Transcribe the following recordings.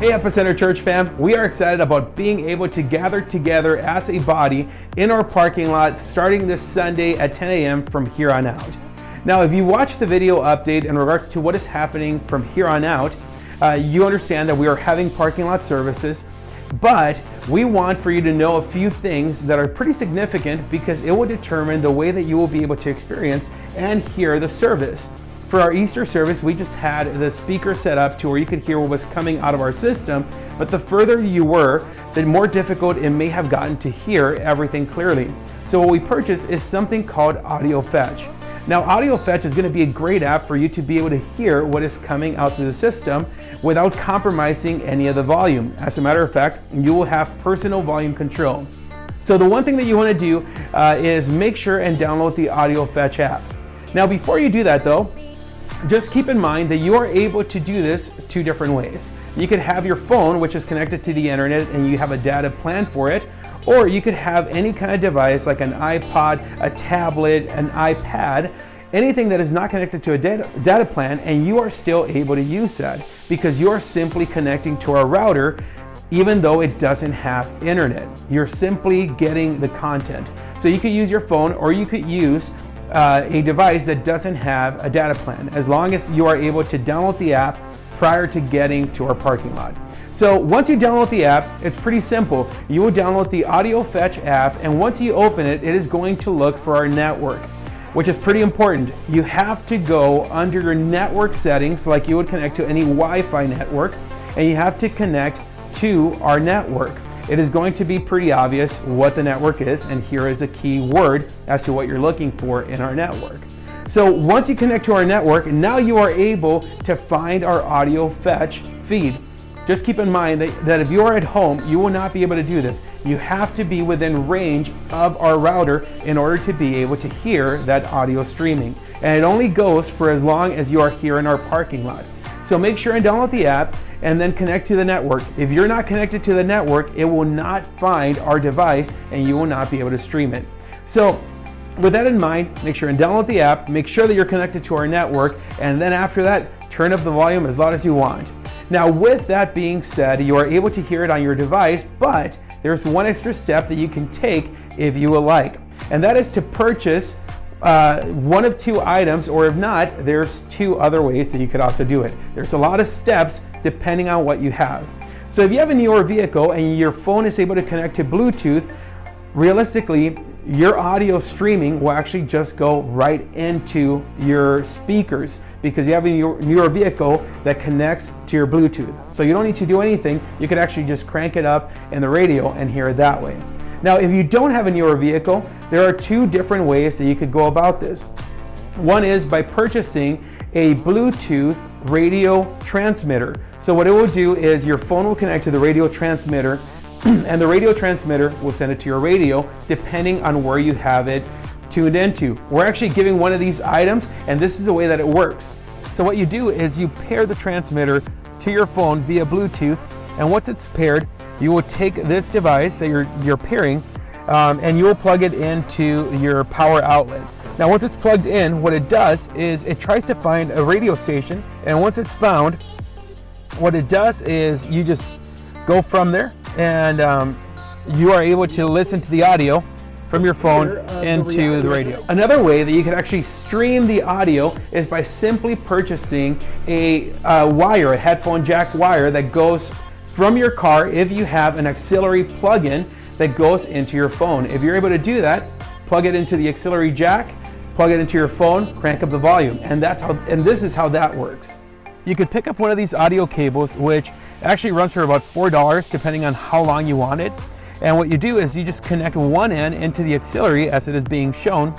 Hey Epicenter Church fam, we are excited about being able to gather together as a body in our parking lot starting this Sunday at 10 a.m. from here on out. Now, if you watch the video update in regards to what is happening from here on out, you understand that we are having parking lot services, but we want for you to know a few things that are pretty significant because it will determine the way that you will be able to experience and hear the service. For our Easter service, we just had the speaker set up to where you could hear what was coming out of our system, but the further you were, the more difficult it may have gotten to hear everything clearly. So what we purchased is something called Audio Fetch. Now, Audio Fetch is going to be a great app for you to be able to hear what is coming out through the system without compromising any of the volume. As a matter of fact, you will have personal volume control. So the one thing that you want to do is make sure and download the Audio Fetch app. Now, before you do that though, just keep in mind that you are able to do this two different ways. You could have your phone, which is connected to the internet, and you have a data plan for it, or you could have any kind of device like an iPod, a tablet, an iPad, anything that is not connected to a data plan, and you are still able to use that because you are simply connecting to our router even though it doesn't have internet. You're simply getting the content. So you could use your phone or you could use a device that doesn't have a data plan, as long as you are able to download the app prior to getting to our parking lot. So once you download the app, it's pretty simple. You will download the Audio Fetch app, and once you open it, it is going to look for our network, which is pretty important. You have to go under your network settings like you would connect to any Wi-Fi network, and you have to connect to our network. It is going to be pretty obvious what the network is, and here is a key word as to what you're looking for in our network. So once you connect to our network, now you are able to find our Audio Fetch feed. Just keep in mind that if you are at home, you will not be able to do this. You have to be within range of our router in order to be able to hear that audio streaming. And it only goes for as long as you are here in our parking lot. So make sure and download the app and then connect to the network. If you're not connected to the network, it will not find our device and you will not be able to stream it. So with that in mind, make sure and download the app, make sure that you're connected to our network, and then after that, turn up the volume as loud as you want. Now, with that being said, you are able to hear it on your device, but there's one extra step that you can take if you would like, and that is to purchase one of two items, or if not, there's two other ways that you could also do it. There's a lot of steps depending on what you have. So if you have a newer vehicle and your phone is able to connect to Bluetooth, realistically, your audio streaming will actually just go right into your speakers because you have a newer vehicle that connects to your Bluetooth. So you don't need to do anything. You could actually just crank it up in the radio and hear it that way. Now, if you don't have a newer vehicle, there are two different ways that you could go about this. One is by purchasing a Bluetooth radio transmitter. So what it will do is your phone will connect to the radio transmitter and the radio transmitter will send it to your radio depending on where you have it tuned into. We're actually giving one of these items, and this is the way that it works. So what you do is you pair the transmitter to your phone via Bluetooth, and once it's paired, you will take this device that you're pairing and you will plug it into your power outlet. Now once it's plugged in, what it does is it tries to find a radio station, and once it's found, what it does is you just go from there and you are able to listen to the audio from your phone into the radio. Another way that you can actually stream the audio is by simply purchasing a wire, a headphone jack wire that goes from your car if you have an auxiliary plug-in that goes into your phone. If you're able to do that, plug it into the auxiliary jack, plug it into your phone, crank up the volume, and this is how that works. You could pick up one of these audio cables, which actually runs for about $4 depending on how long you want it. And what you do is you just connect one end into the auxiliary as it is being shown,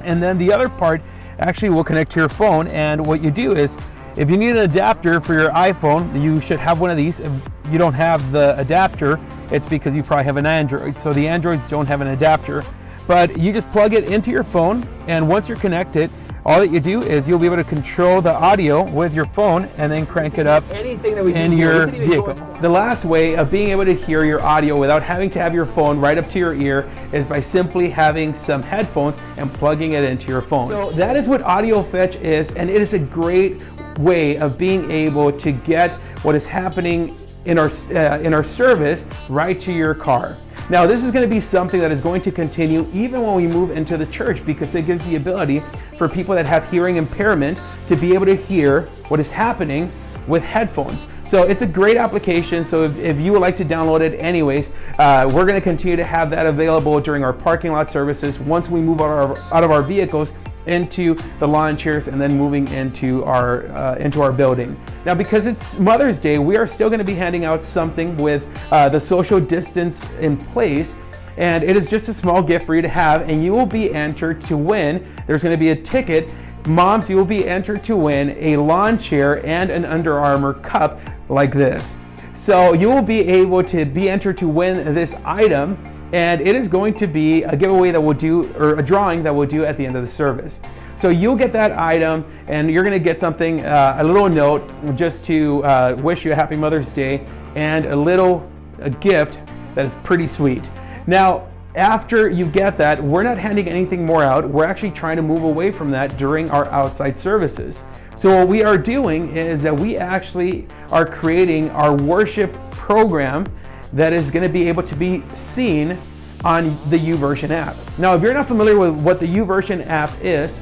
and then the other part actually will connect to your phone. And what you do is, if you need an adapter for your iPhone, you should have one of these. If you don't have the adapter, it's because you probably have an Android. So the Androids don't have an adapter, but you just plug it into your phone, and once you're connected, all that you do is you'll be able to control the audio with your phone and then crank it up in your vehicle. The last way of being able to hear your audio without having to have your phone right up to your ear is by simply having some headphones and plugging it into your phone. So that is what Audio Fetch is, and it is a great way of being able to get what is happening in our service right to your car. Now, this is going to be something that is going to continue even when we move into the church, because it gives the ability for people that have hearing impairment to be able to hear what is happening with headphones. So it's a great application. So if you would like to download it anyways, we're going to continue to have that available during our parking lot services once we move out of our vehicles into the lawn chairs and then moving into our building. Now, because it's Mother's Day, we are still going to be handing out something with the social distance in place, and it is just a small gift for you to have, and you will be entered to win. There's going to be a ticket. Moms, you will be entered to win a lawn chair and an Under Armour cup like this. So you will be able to be entered to win this item, and it is going to be a giveaway that we'll do, or a drawing that we'll do at the end of the service. So you'll get that item, and you're going to get something, a little note just to wish you a happy Mother's Day, and a gift that is pretty sweet. Now, after you get that, we're not handing anything more out. We're actually trying to move away from that during our outside services. So what we are doing is that we actually are creating our worship program that is going to be able to be seen on the YouVersion app. Now, if you're not familiar with what the YouVersion app is,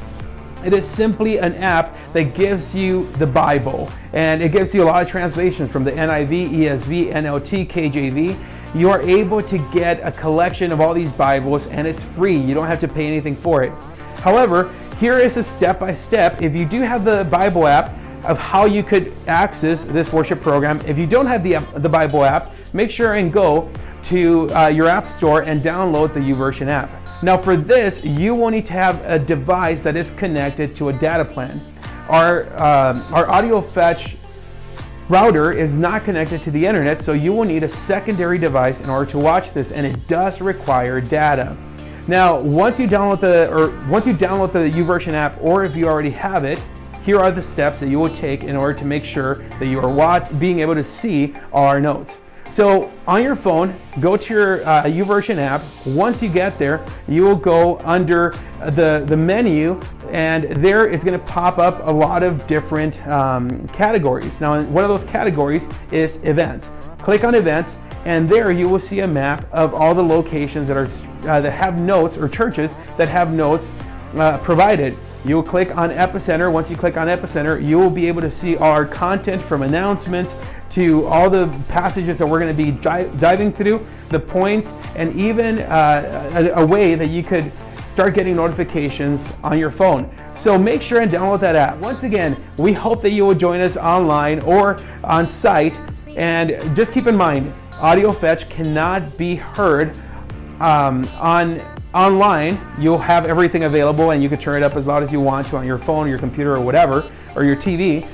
it is simply an app that gives you the Bible, and it gives you a lot of translations from the NIV, ESV, NLT, KJV. You are able to get a collection of all these Bibles, and it's free. You don't have to pay anything for it. However, here is a step-by-step, if you do have the Bible app, of how you could access this worship program. If you don't have the Bible app, make sure and go to your app store and download the YouVersion app. Now, for this, you will need to have a device that is connected to a data plan. Our audio fetch router is not connected to the internet, so you will need a secondary device in order to watch this, and it does require data. Now, once you download the YouVersion app, or if you already have it, here are the steps that you will take in order to make sure that you are being able to see all our notes. So on your phone, go to your YouVersion app. Once you get there, you will go under the menu, and there it's going to pop up a lot of different categories. Now, one of those categories is events. Click on events, and there you will see a map of all the locations that have notes, or churches that have notes provided. You will click on Epicenter. Once you click on Epicenter, you will be able to see our content, from announcements to all the passages that we're going to be diving through, the points, and even a way that you could start getting notifications on your phone. So make sure and download that app. Once again, we hope that you will join us online or on site. And just keep in mind, audio fetch cannot be heard online. You'll have everything available, and you can turn it up as loud as you want to on your phone, your computer, or whatever, or your TV.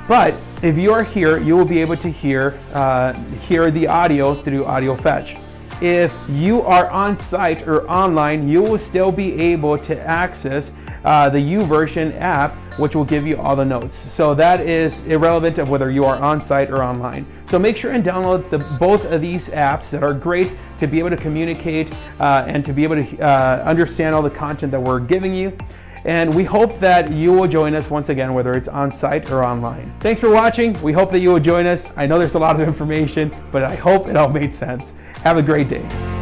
But if you are here, you will be able to hear the audio through audio fetch. If you are on site or online, you will still be able to access the YouVersion app, which will give you all the notes. So that is irrelevant of whether you are on site or online. So make sure and download both of these apps that are great to be able to communicate and to be able to understand all the content that we're giving you. And we hope that you will join us once again, whether it's on site or online. Thanks for watching. We hope that you will join us. I know there's a lot of information, but I hope it all made sense. Have a great day.